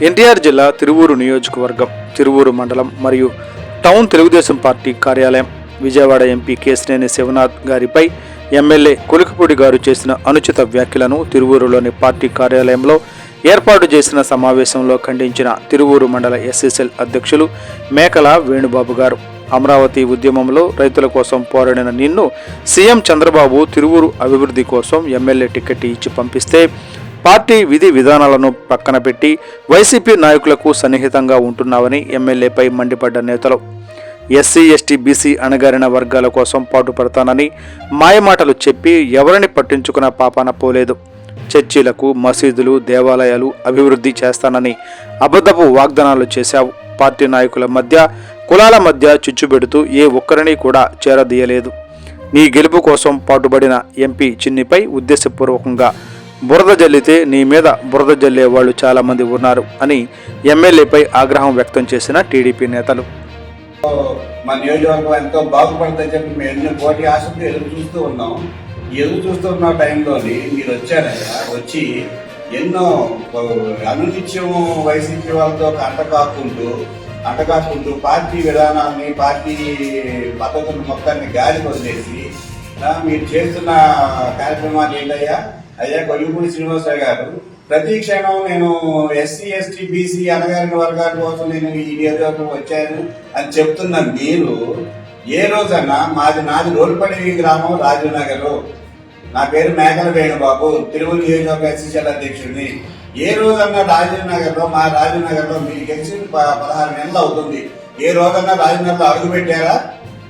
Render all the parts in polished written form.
ఎన్టీఆర్ జిల్లా తిరువూరు నియోజకవర్గం, తిరువూరు మండలం మరియు టౌన్ తెలుగుదేశం పార్టీ కార్యాలయం, విజయవాడ ఎంపీ కేశినేని శివనాథ్ గారిపై ఎమ్మెల్యే కొలికిపూడి గారు చేసిన అనుచిత వ్యాఖ్యలను తిరువూరులోని పార్టీ కార్యాలయంలో ఏర్పాటు చేసిన సమావేశంలో ఖండించిన తిరువూరు మండల ఎస్సీసెల్ అధ్యక్షులు మేకల వేణుబాబు గారు. అమరావతి ఉద్యమంలో రైతుల కోసం పోరాడిన నిన్ను సీఎం చంద్రబాబు తిరువూరు అభివృద్ధి కోసం ఎమ్మెల్యే టికెట్ ఇచ్చి పంపిస్తే పార్టీ విధి విధానాలను పక్కన పెట్టి వైసీపీ నాయకులకు సన్నిహితంగా ఉంటున్నావని ఎమ్మెల్యేపై మండిపడ్డ నేతలు, ఎస్సీ ఎస్టీ బీసీ అణగారిన వర్గాల కోసం పాటుపడతానని మాయమాటలు చెప్పి ఎవరిని పట్టించుకున్న పాపాన పోలేదు. చర్చిలకు, మసీదులు, దేవాలయాలు అభివృద్ధి చేస్తానని అబద్ధపు వాగ్దానాలు చేశావు. పార్టీ నాయకుల మధ్య, కులాల మధ్య చిచ్చుబెడుతూ ఏ ఒక్కరిని కూడా చేరదీయలేదు. నీ గెలుపు కోసం పాటుపడిన ఎంపీ చిన్నిపై ఉద్దేశపూర్వకంగా బురద జల్లితే నీ మీద బురద జల్లే వాళ్ళు చాలామంది ఉన్నారు అని ఎమ్మెల్యేపై ఆగ్రహం వ్యక్తం చేసిన టీడీపీ నేతలు. మా నియోజకవర్గం ఎంతో బాగుపడుతుందని చెప్పి మేము ఎన్నో కోటి ఆశతో ఎదురు చూస్తున్న టైంలోని మీరు వచ్చారయ్యా. వచ్చి ఎన్నో అనునిత్యం వైసీపీ వాళ్ళతో అంటకాకుంటూ పార్టీ విధానాన్ని, పార్టీ పద్ధతులను మొత్తాన్ని గాలి వదిలేసి మీరు చేస్తున్న కార్యక్రమాలు ఏంటయ్యా? అయ్యా కొలికిపూడి శ్రీనివాసరావు గారు, ప్రతి క్షణం నేను ఎస్సీ ఎస్టీ బీసీ అణగారిన వర్గాల కోసం నేను ఈ నియోజకవర్గం వచ్చాను అని చెప్తున్న మీరు ఏ రోజన్నా నాది రోడ్పల్లి గ్రామం రాజనగర్, నా పేరు మేకల వేణుబాబు, తిరువూరు నియోజకవర్గ ఎస్సీసీఎల్ అధ్యక్షుడిని, ఏ రోజన్నా మా రాజనగర్లో మీకు గెలిచి 16 నెలలు అవుతుంది, ఏ రోజన్నా రాజనగర్లో అడుగు పెట్టారా?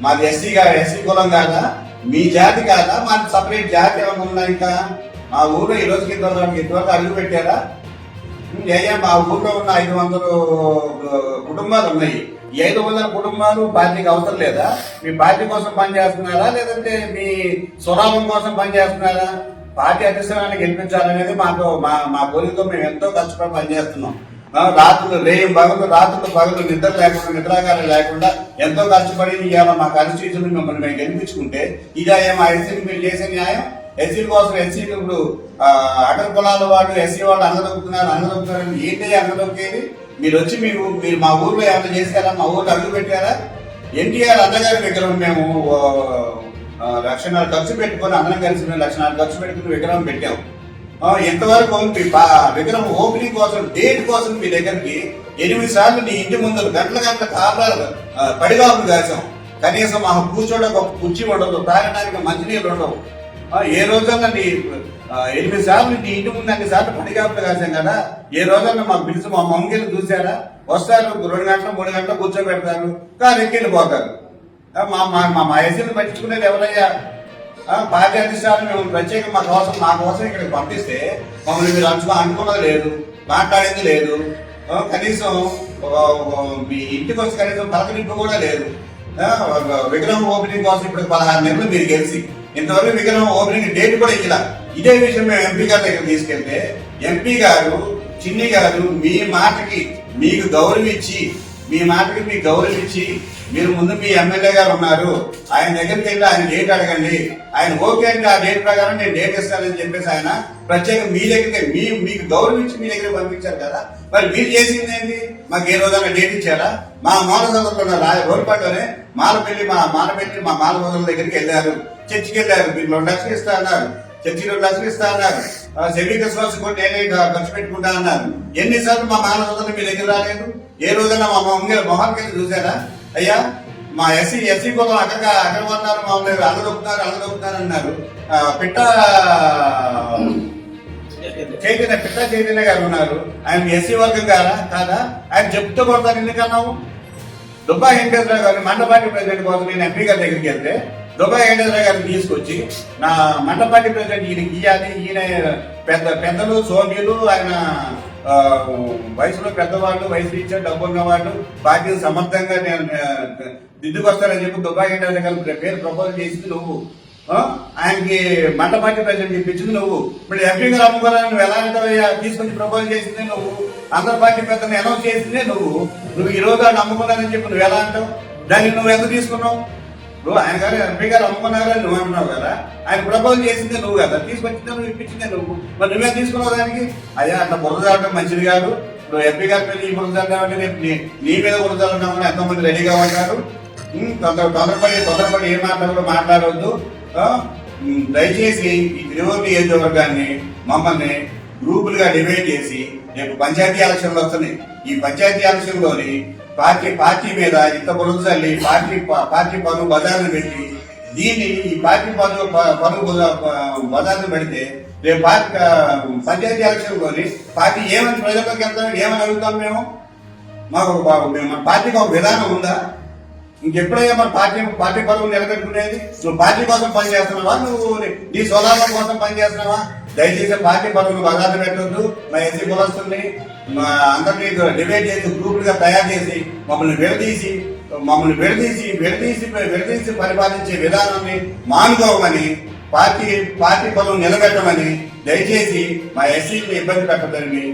మాది ఎస్సీ కులం కాదా? మీ జాతి కాదా? మాది సపరేట్ జాతి ఏమైనా ఉందా? ఇంకా మా ఊర్లో ఈ రోజుకి ఇంతవరకు అడుగు పెట్టారా? మా ఊర్లో ఉన్న 500 కుటుంబాలు ఉన్నాయి. ఈ 500 కుటుంబాలు పార్టీకి అవసరం లేదా? మీ పార్టీ కోసం పనిచేస్తున్నారా, లేదంటే మీ స్వలాభం కోసం పనిచేస్తున్నారా? పార్టీ అధిష్టానాన్ని గెలిపించాలనేది మా కోరికతో మేము ఎంతో కష్టపడి పనిచేస్తున్నాం. రాత్రులు పగలు నిద్రాగారం లేకుండా ఎంతో కష్టపడి ఇవాళ మా కాన్స్టిట్యూషన్ మిమ్మల్ని మేము గెలిపించుకుంటే ఇదే మా ఎస్సీకి మీరు చేసే న్యాయం? ఎస్సీల కోసం ఎస్సీలు ఇప్పుడు అటల కులాల వాళ్ళు ఎస్సీ వాళ్ళు అనగదొక్కుతున్నారు. ఏంటి అనగదొక్కేది? మీరు వచ్చి మీరు మా ఊర్లో ఏమైనా చేశారా? మా ఊర్లో అడుగు పెట్టారా? ఎన్టీఆర్ అన్నగారి విగ్రహం మేము 1,00,000 ఖర్చు పెట్టుకుని, అందరం కలిసి 1,00,000 ఖర్చు పెట్టుకుని విగ్రహం పెట్టాము. ఎంతవరకు విగ్రహం ఓపెనింగ్ కోసం, డేట్ కోసం మీ దగ్గరికి 8 సార్లు నీ ఇంటి ముందు గంటల కార్లు పడిగాపులు కాసాం. కనీసం మా కూర్చోడానికి ఒక కుర్చీ ఉండదు, తాగడానికి మంచినీళ్ళు ఉండవు. ఏ రోజన్నా 8 సార్లు నీ ఇంటి ముందు 2 సార్లు పడిగాపులు కాసాం కదా? ఏ రోజన్నా మాకు పిలిచి మా మమ్మల్ని చూసారా? వస్తారు, 2 గంటలు 3 గంటలు కూర్చోబెడతారు, కారు ఎక్కిపోతారు. మా ఎస్సీని పట్టించుకునేది ఎవరయ్యా? పార్టీ అధిష్టానం మేము ప్రత్యేక మా కోసం ఇక్కడికి పంపిస్తే మమ్మల్ని మీరు అనుకున్నది లేదు, మాట్లాడేది లేదు. కనీసం మీ ఇంటికి వచ్చి కనీసం పలకరింపు కూడా లేదు. విగ్రహం ఓపెనింగ్ కోసం ఇప్పుడు 16 నెలలు మీరు గెలిచి ఇంతవరకు విగ్రహం ఓపెనింగ్ డేట్ కూడా ఇలా. ఇదే విషయం మేము ఎంపీ గారి దగ్గర తీసుకెళ్తే ఎంపీ గారు, చిన్ని గారు మీ మాటకి మీకు గౌరవించి మీరు ముందు మీ ఎమ్మెల్యే గారు ఉన్నారు, ఆయన దగ్గరికి వెళ్ళి ఆయన డేట్ అడగండి, ఆయన ఓకే అంటే ఆ డేట్ ప్రకారం నేను డేట్ ఇస్తానని చెప్పేసి ఆయన ప్రత్యేక మీ దగ్గరికి మీకు గౌరవించి మీ దగ్గర పంపించారు కదా. మరి మీరు చేసింది ఏంటి? మాకు ఏ రోజైనా డేట్ ఇచ్చారా? మా మాల సోదరులు రోడ్పాటులోనే మాలపల్లి మా మాల సోదరుల దగ్గరికి వెళ్ళారు, చర్చికి వెళ్ళారు. మీరు 2 లక్షలు ఇస్తా అన్నారు, చర్చి 2 లక్షలు ఇస్తా అన్నారు, సెమీ క్రిస్మస్ కూడా నేనే ఖర్చు పెట్టుకుంటా అన్నారు. ఎన్నిసార్లు మా మాల సోదరులు మీ దగ్గర రాలేదు? ఏ రోజైనా మా మొహానికి వెళ్ళి చూసారా? అయ్యా మా ఎస్సీ కోసం అక్కడ ఉన్నారు, మామూలు అల్లదొక్కుతున్నారు అన్నారు. పిట్ట చైతన్య గారు ఉన్నారు, ఆయన ఎస్సీ వర్గం కాదా? ఆయన చెప్తూ కొడతారు. ఎందుకన్నావు? దుబ్బా వెంకటేశ్వర గారు మండపాటి ప్రెసిడెంట్ కోసం నేను ఎంపీ గారి దగ్గరికి వెళ్తే దుబ్బా వెంకటేశ్వర గారిని తీసుకొచ్చి నా మండపాటి ప్రెసిడెంట్ ఈయనకి ఇయ్యాలి, ఈయన పెద్దలు సోమ్యులు, ఆయన వయసులో పెద్దవాళ్ళు, వయసు ఇచ్చే డబ్బు ఉన్న వాళ్ళు, పార్టీని సమర్థంగా దిద్దుకొస్తారని చెప్పి దుబాయ్ పేరు ప్రపోజల్ చేసింది నువ్వు. ఆయనకి మండపాటి ప్రెసిడెంట్ చెప్పించింది నువ్వు. ఇప్పుడు ఎంపీ గారు అమ్ముకోవాలని నువ్వు ఎలా అంటావయ్యా? తీసుకొచ్చి ప్రపోజల్ చేసిందే నువ్వు. అందరి పార్టీ పెద్దలు అనౌన్స్ చేసిందే నువ్వు ఈ రోజు ఆయన అమ్ముకున్నానని చెప్పి నువ్వు ఎలా అంటావు? దాన్ని నువ్వు ఎందుకు తీసుకున్నావు? నువ్వు ఆయన గారు ఎంపీ గారు అమ్ముకున్నారని నువ్వు అంటున్నావు కదా, ఆయన ప్రపోజల్ చేసిందే నువ్వు కదా, తీసుకొచ్చిందే నువ్వు, ఇప్పించిందే నువ్వు. మరి నువ్వే తీసుకున్నావు దానికి? అయ్యా అట్లా బుర్ర రావడం మంచిది కాదు. ఇప్పుడు ఎంపీ గారి మీద ఈ బురదల్లామంటే రేపు నీ మీద బురదల్లామని ఎంతోమంది రెడీగా ఉంటారు. తొందరపడి ఏ మాట్లాడో మాట్లాడవద్దు. దయచేసి ఈ తిరువూరు నియోజకవర్గాన్ని మమ్మల్ని గ్రూపులుగా డివైడ్ చేసి రేపు పంచాయతీ ఎలక్షన్లు వస్తున్నాయి. ఈ పంచాయతీ ఎలక్షన్లోని పార్టీ మీద ఇంత బురద చల్లి పార్టీ పనులు బజార్ను పెట్టి దీన్ని ఈ పార్టీ పనులు బజార్ను పెడితే రేపు పంచాయతీ ఎలక్షన్లోని పార్టీ ఏమని ప్రజల్లోకి వెళ్తాం, ఏమని అడుగుతాం మేము? మన పార్టీకి ఒక విధానం ఉందా? ఇంకెప్పుడైనా మన పార్టీ పదవులు నిలబెట్టుకునేది? నువ్వు పార్టీ కోసం పనిచేస్తున్నావా, నువ్వు నీ సోలాల కోసం పనిచేస్తున్నావా? దయచేసి పార్టీ పదవులు బజార్లు పెట్టొద్దు. మా ఎస్సీ కులస్తుల్ని అందరినీ డివైడ్ చేసి గ్రూపులుగా తయారు చేసి మమ్మల్ని విడదీసి పరిపాలించే విధానాన్ని మానుకోమని, పార్టీ పదవులు నిలబెట్టమని దయచేసి మా ఎస్సీని ఇబ్బంది పెట్టదని